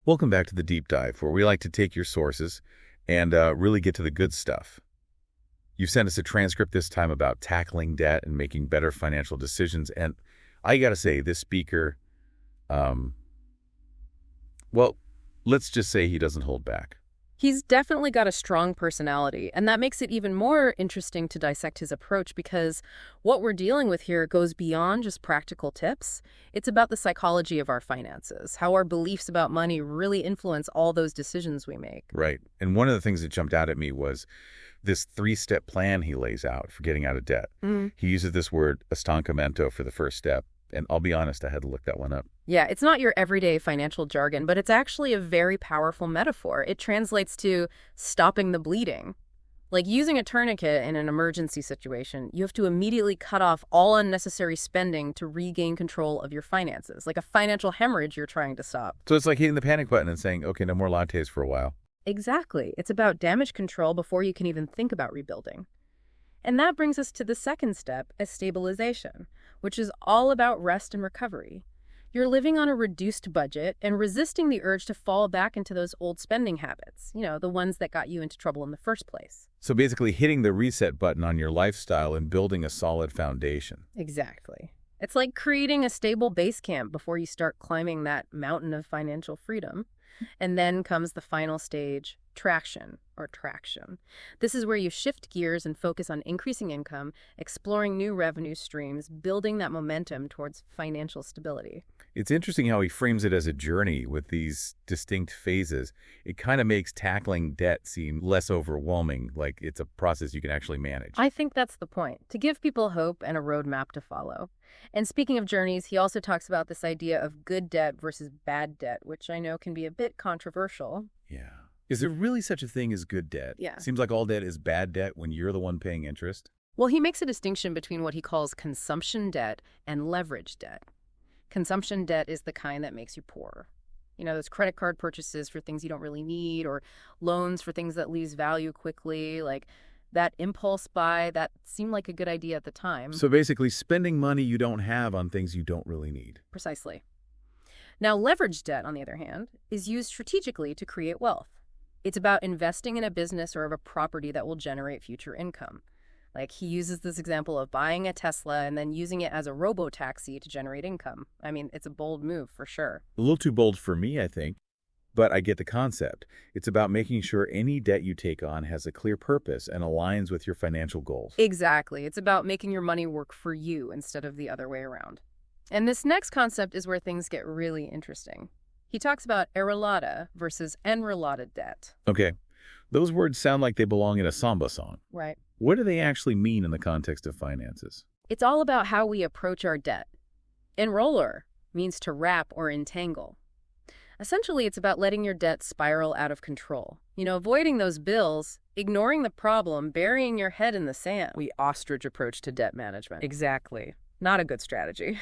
Welcome back to the Deep Dive, where we like to take your sources and really get to the good stuff. You sent us a transcript this time about tackling debt and making better financial decisions, and I gotta say, this speaker, um, well, let's just say he doesn't hold back. He's definitely got a strong personality, and that makes it even more interesting to dissect his approach because what we're dealing with here goes beyond just practical tips. It's about the psychology of our finances, how our beliefs about money really influence all those decisions we make. Right. And one of the things that jumped out at me was this three-step plan he lays out for getting out of debt. He uses this word estancamento for the first step. And I'll be honest, I had to look that one up. Yeah, it's not your everyday financial jargon, but it's actually a very powerful metaphor. It translates to stopping the bleeding. Like using a tourniquet in an emergency situation, you have to immediately cut off all unnecessary spending to regain control of your finances, like a financial hemorrhage you're trying to stop. So it's like hitting the panic button and saying, okay, no more lattes for a while. Exactly. It's about damage control before you can even think about rebuilding. And that brings us to the second step, as stabilization, which is all about rest and recovery. You're living on a reduced budget and resisting the urge to fall back into those old spending habits, the ones that got you into trouble in the first place. So basically hitting the reset button on your lifestyle and building a solid foundation. Exactly. It's like creating a stable base camp before you start climbing that mountain of financial freedom. And then comes the final stage, traction. This is where you shift gears and focus on increasing income, exploring new revenue streams, building that momentum towards financial stability. It's interesting how he frames it as a journey with these distinct phases. It kind of makes tackling debt seem less overwhelming, like it's a process you can actually manage. I think that's the point, to give people hope and a roadmap to follow. And speaking of journeys, he also talks about this idea of good debt versus bad debt, which I know can be a bit controversial. Yeah. Is there really such a thing as good debt? Yeah. Seems like all debt is bad debt when you're the one paying interest. Well, he makes a distinction between what he calls consumption debt and leverage debt. Consumption debt is the kind that makes you poor. Those credit card purchases for things you don't really need, or loans for things that lose value quickly, like that impulse buy that seemed like a good idea at the time. So basically spending money you don't have on things you don't really need. Precisely. Now, leverage debt, on the other hand, is used strategically to create wealth. It's about investing in a business or a property that will generate future income. Like he uses this example of buying a Tesla and then using it as a robo-taxi to generate income. I mean, it's a bold move for sure. A little too bold for me, I think. But I get the concept. It's about making sure any debt you take on has a clear purpose and aligns with your financial goals. Exactly. It's about making your money work for you instead of the other way around. And this next concept is where things get really interesting. He talks about arreglada versus enrolada debt. Okay. Those words sound like they belong in a samba song. Right. What do they actually mean in the context of finances? It's all about how we approach our debt. Enroller means to wrap or entangle. Essentially, it's about letting your debt spiral out of control. Avoiding those bills, ignoring the problem, burying your head in the sand. We ostrich approach to debt management. Exactly. Not a good strategy.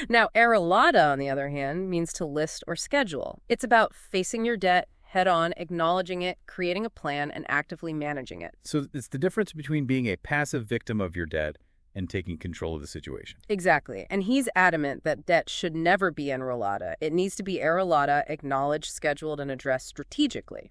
Now, arreglada, on the other hand, means to list or schedule. It's about facing your debt head-on, acknowledging it, creating a plan, and actively managing it. So it's the difference between being a passive victim of your debt and taking control of the situation. Exactly. And he's adamant that debt should never be enrollada. It needs to be arreglada, acknowledged, scheduled, and addressed strategically.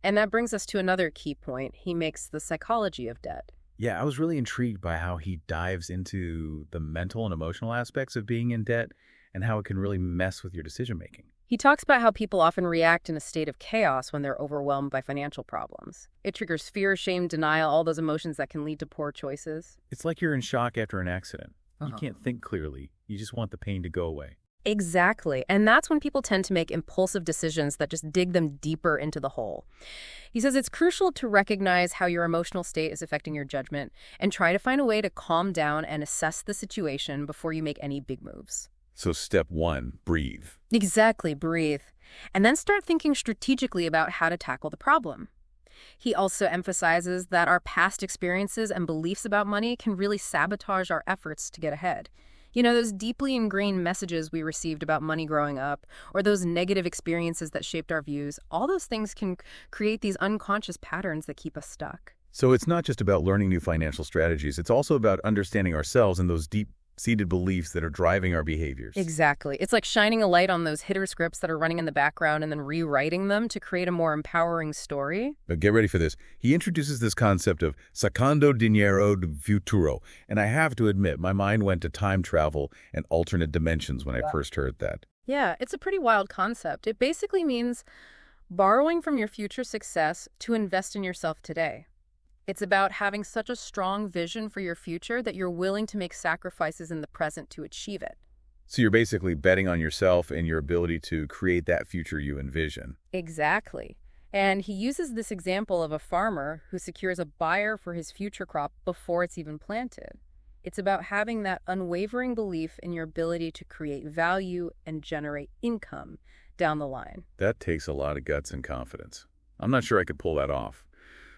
And that brings us to another key point. He makes the psychology of debt. Yeah, I was really intrigued by how he dives into the mental and emotional aspects of being in debt and how it can really mess with your decision-making. He talks about how people often react in a state of chaos when they're overwhelmed by financial problems. It triggers fear, shame, denial, all those emotions that can lead to poor choices. It's like you're in shock after an accident. You can't think clearly. You just want the pain to go away. Exactly. And that's when people tend to make impulsive decisions that just dig them deeper into the hole. He says it's crucial to recognize how your emotional state is affecting your judgment and try to find a way to calm down and assess the situation before you make any big moves. So step one, breathe. Exactly, breathe. And then start thinking strategically about how to tackle the problem. He also emphasizes that our past experiences and beliefs about money can really sabotage our efforts to get ahead. Those deeply ingrained messages we received about money growing up, or those negative experiences that shaped our views, all those things can create these unconscious patterns that keep us stuck. So it's not just about learning new financial strategies. It's also about understanding ourselves and those deep seated beliefs that are driving our behaviors. Exactly. It's like shining a light on those hitter scripts that are running in the background and then rewriting them to create a more empowering story. But get ready for this. He introduces this concept of sacando dinero de futuro. And I have to admit, my mind went to time travel and alternate dimensions when I first heard that. Yeah, it's a pretty wild concept. It basically means borrowing from your future success to invest in yourself today. It's about having such a strong vision for your future that you're willing to make sacrifices in the present to achieve it. So you're basically betting on yourself and your ability to create that future you envision. Exactly. And he uses this example of a farmer who secures a buyer for his future crop before it's even planted. It's about having that unwavering belief in your ability to create value and generate income down the line. That takes a lot of guts and confidence. I'm not sure I could pull that off.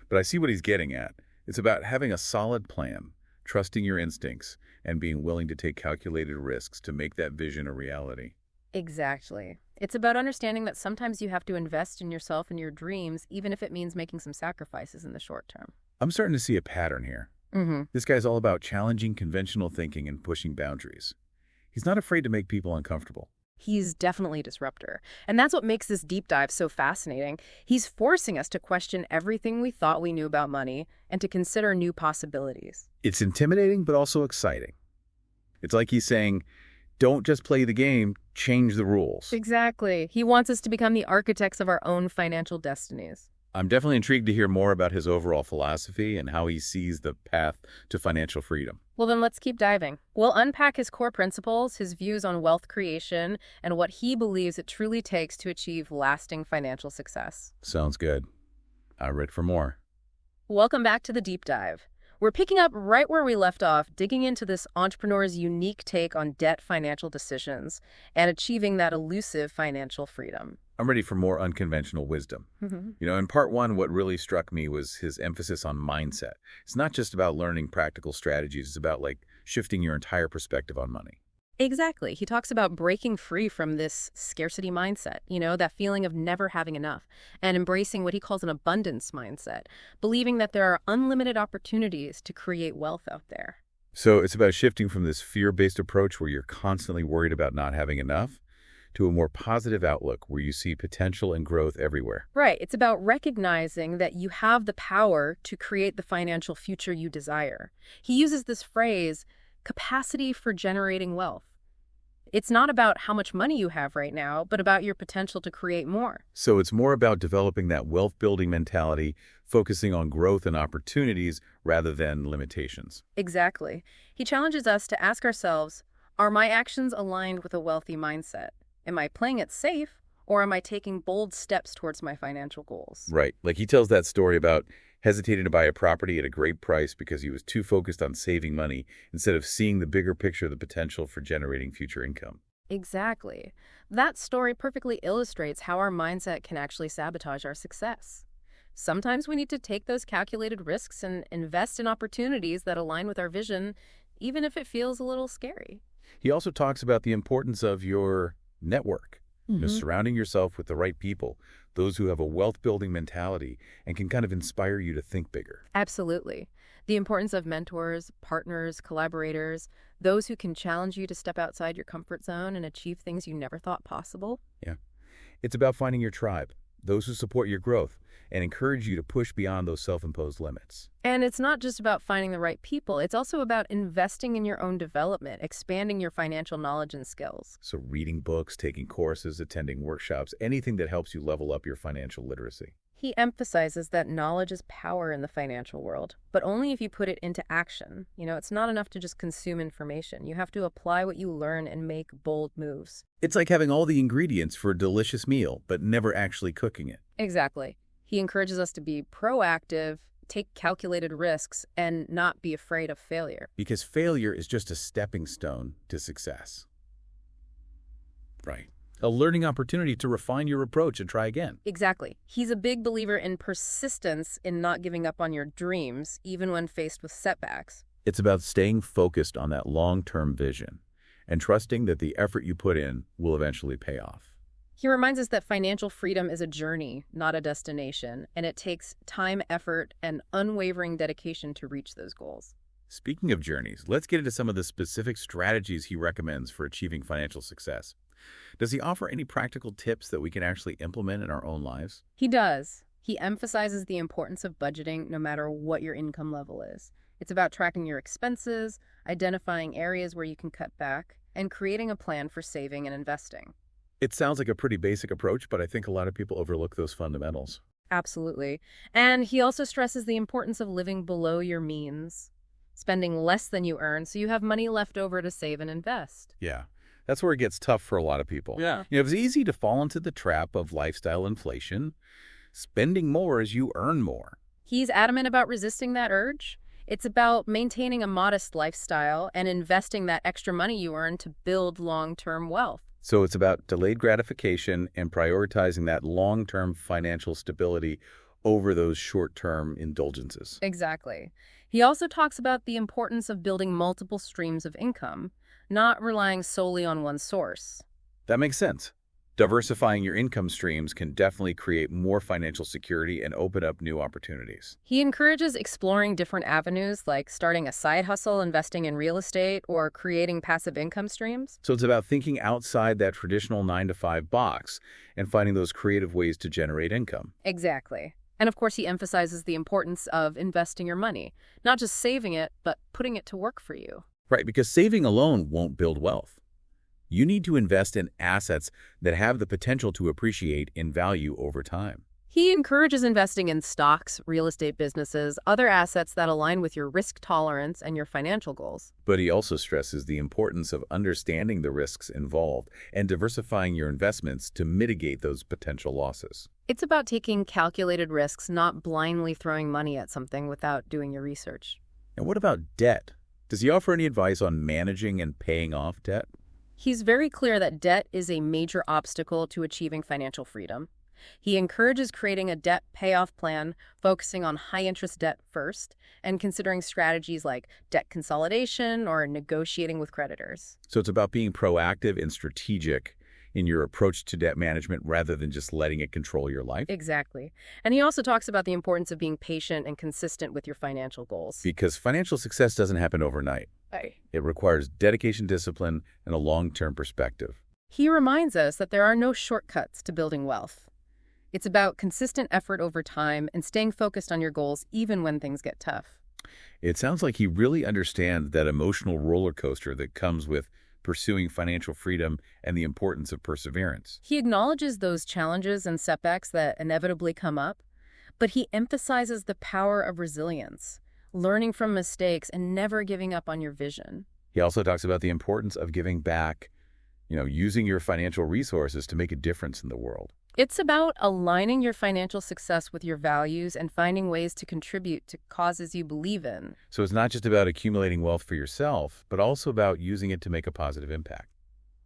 But I see what he's getting at. It's about having a solid plan, trusting your instincts, and being willing to take calculated risks to make that vision a reality. Exactly. It's about understanding that sometimes you have to invest in yourself and your dreams, even if it means making some sacrifices in the short term. I'm starting to see a pattern here. This guy's all about challenging conventional thinking and pushing boundaries. He's not afraid to make people uncomfortable. He's definitely a disruptor. And that's what makes this deep dive so fascinating. He's forcing us to question everything we thought we knew about money and to consider new possibilities. It's intimidating, but also exciting. It's like he's saying, don't just play the game, change the rules. Exactly. He wants us to become the architects of our own financial destinies. I'm definitely intrigued to hear more about his overall philosophy and how he sees the path to financial freedom. Well, then let's keep diving. We'll unpack his core principles, his views on wealth creation, and what he believes it truly takes to achieve lasting financial success. Sounds good. I'm ready for more. Welcome back to the deep dive. We're picking up right where we left off, digging into this entrepreneur's unique take on debt financial decisions and achieving that elusive financial freedom. I'm ready for more unconventional wisdom. In part one, what really struck me was his emphasis on mindset. It's not just about learning practical strategies. It's about shifting your entire perspective on money. Exactly. He talks about breaking free from this scarcity mindset, that feeling of never having enough, and embracing what he calls an abundance mindset, believing that there are unlimited opportunities to create wealth out there. So it's about shifting from this fear-based approach where you're constantly worried about not having enough to a more positive outlook where you see potential and growth everywhere. Right. It's about recognizing that you have the power to create the financial future you desire. He uses this phrase, capacity for generating wealth. It's not about how much money you have right now, but about your potential to create more. So it's more about developing that wealth-building mentality, focusing on growth and opportunities rather than limitations. Exactly. He challenges us to ask ourselves, are my actions aligned with a wealthy mindset? Am I playing it safe, or am I taking bold steps towards my financial goals? Right. Like he tells that story about hesitating to buy a property at a great price because he was too focused on saving money instead of seeing the bigger picture of the potential for generating future income. Exactly. That story perfectly illustrates how our mindset can actually sabotage our success. Sometimes we need to take those calculated risks and invest in opportunities that align with our vision, even if it feels a little scary. He also talks about the importance of your network, surrounding yourself with the right people, those who have a wealth-building mentality and can kind of inspire you to think bigger. Absolutely. The importance of mentors, partners, collaborators, those who can challenge you to step outside your comfort zone and achieve things you never thought possible. Yeah. It's about finding your tribe, those who support your growth and encourage you to push beyond those self-imposed limits. And it's not just about finding the right people. It's also about investing in your own development, expanding your financial knowledge and skills. So reading books, taking courses, attending workshops, anything that helps you level up your financial literacy. He emphasizes that knowledge is power in the financial world, but only if you put it into action. It's not enough to just consume information. You have to apply what you learn and make bold moves. It's like having all the ingredients for a delicious meal, but never actually cooking it. Exactly. He encourages us to be proactive, take calculated risks, and not be afraid of failure. Because failure is just a stepping stone to success. Right. A learning opportunity to refine your approach and try again. Exactly. He's a big believer in persistence, in not giving up on your dreams, even when faced with setbacks. It's about staying focused on that long-term vision and trusting that the effort you put in will eventually pay off. He reminds us that financial freedom is a journey, not a destination, and it takes time, effort, and unwavering dedication to reach those goals. Speaking of journeys, let's get into some of the specific strategies he recommends for achieving financial success. Does he offer any practical tips that we can actually implement in our own lives? He does. He emphasizes the importance of budgeting no matter what your income level is. It's about tracking your expenses, identifying areas where you can cut back, and creating a plan for saving and investing. It sounds like a pretty basic approach, but I think a lot of people overlook those fundamentals. Absolutely. And he also stresses the importance of living below your means, spending less than you earn so you have money left over to save and invest. Yeah, that's where it gets tough for a lot of people. Yeah. It's easy to fall into the trap of lifestyle inflation, spending more as you earn more. He's adamant about resisting that urge. It's about maintaining a modest lifestyle and investing that extra money you earn to build long-term wealth. So it's about delayed gratification and prioritizing that long-term financial stability over those short-term indulgences. Exactly. He also talks about the importance of building multiple streams of income, not relying solely on one source. That makes sense. Diversifying your income streams can definitely create more financial security and open up new opportunities. He encourages exploring different avenues like starting a side hustle, investing in real estate, or creating passive income streams. So it's about thinking outside that traditional 9-to-5 box and finding those creative ways to generate income. Exactly. And of course, he emphasizes the importance of investing your money, not just saving it, but putting it to work for you. Right, because saving alone won't build wealth. You need to invest in assets that have the potential to appreciate in value over time. He encourages investing in stocks, real estate businesses, other assets that align with your risk tolerance and your financial goals. But he also stresses the importance of understanding the risks involved and diversifying your investments to mitigate those potential losses. It's about taking calculated risks, not blindly throwing money at something without doing your research. And what about debt? Does he offer any advice on managing and paying off debt? He's very clear that debt is a major obstacle to achieving financial freedom. He encourages creating a debt payoff plan, focusing on high-interest debt first, and considering strategies like debt consolidation or negotiating with creditors. So it's about being proactive and strategic in your approach to debt management rather than just letting it control your life. Exactly. And he also talks about the importance of being patient and consistent with your financial goals. Because financial success doesn't happen overnight. It requires dedication, discipline, and a long-term perspective. He reminds us that there are no shortcuts to building wealth. It's about consistent effort over time and staying focused on your goals even when things get tough. It sounds like he really understands that emotional roller coaster that comes with pursuing financial freedom and the importance of perseverance. He acknowledges those challenges and setbacks that inevitably come up, but he emphasizes the power of resilience, learning from mistakes, and never giving up on your vision. He also talks about the importance of giving back, using your financial resources to make a difference in the world. It's about aligning your financial success with your values and finding ways to contribute to causes you believe in. So it's not just about accumulating wealth for yourself, but also about using it to make a positive impact.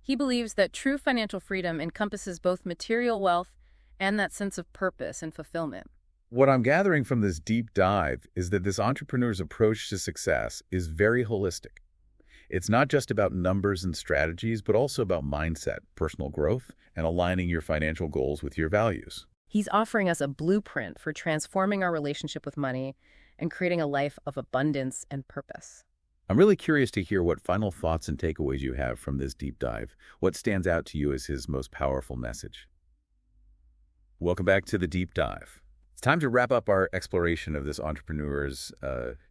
He believes that true financial freedom encompasses both material wealth and that sense of purpose and fulfillment. What I'm gathering from this deep dive is that this entrepreneur's approach to success is very holistic. It's not just about numbers and strategies, but also about mindset, personal growth, and aligning your financial goals with your values. He's offering us a blueprint for transforming our relationship with money and creating a life of abundance and purpose. I'm really curious to hear what final thoughts and takeaways you have from this deep dive. What stands out to you as his most powerful message? Welcome back to the deep dive. It's time to wrap up our exploration of this entrepreneur's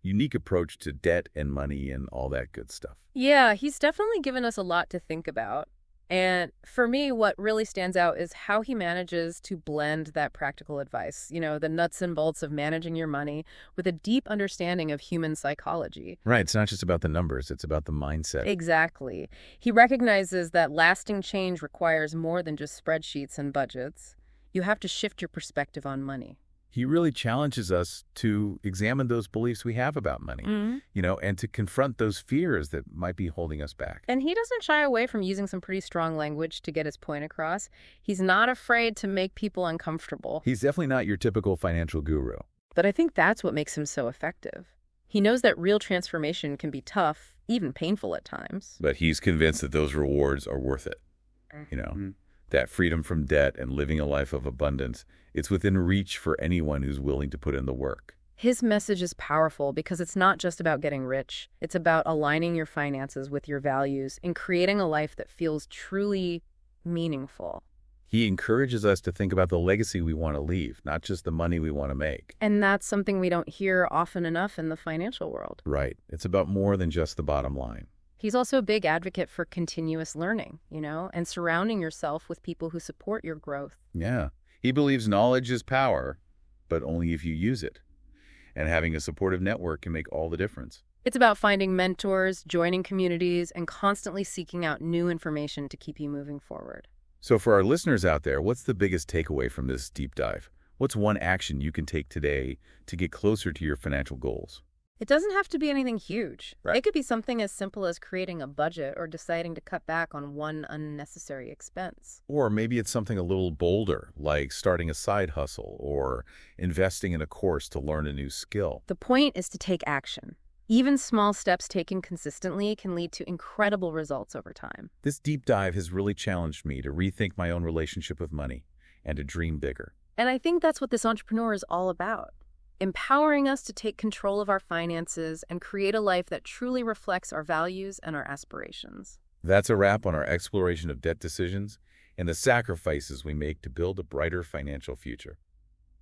unique approach to debt and money and all that good stuff. Yeah, he's definitely given us a lot to think about. And for me, what really stands out is how he manages to blend that practical advice, the nuts and bolts of managing your money with a deep understanding of human psychology. Right. It's not just about the numbers. It's about the mindset. Exactly. He recognizes that lasting change requires more than just spreadsheets and budgets. You have to shift your perspective on money. He really challenges us to examine those beliefs we have about money, and to confront those fears that might be holding us back. And he doesn't shy away from using some pretty strong language to get his point across. He's not afraid to make people uncomfortable. He's definitely not your typical financial guru. But I think that's what makes him so effective. He knows that real transformation can be tough, even painful at times. But he's convinced that those rewards are worth it. That freedom from debt and living a life of abundance, it's within reach for anyone who's willing to put in the work. His message is powerful because it's not just about getting rich. It's about aligning your finances with your values and creating a life that feels truly meaningful. He encourages us to think about the legacy we want to leave, not just the money we want to make. And that's something we don't hear often enough in the financial world. Right. It's about more than just the bottom line. He's also a big advocate for continuous learning, and surrounding yourself with people who support your growth. Yeah. He believes knowledge is power, but only if you use it. And having a supportive network can make all the difference. It's about finding mentors, joining communities, and constantly seeking out new information to keep you moving forward. So for our listeners out there, what's the biggest takeaway from this deep dive? What's one action you can take today to get closer to your financial goals? It doesn't have to be anything huge. Right. It could be something as simple as creating a budget or deciding to cut back on one unnecessary expense. Or maybe it's something a little bolder, like starting a side hustle or investing in a course to learn a new skill. The point is to take action. Even small steps taken consistently can lead to incredible results over time. This deep dive has really challenged me to rethink my own relationship with money and to dream bigger. And I think that's what this entrepreneur is all about. Empowering us to take control of our finances and create a life that truly reflects our values and our aspirations. That's a wrap on our exploration of debt decisions and the sacrifices we make to build a brighter financial future.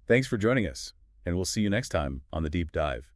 Thanks for joining us, and we'll see you next time on The Deep Dive.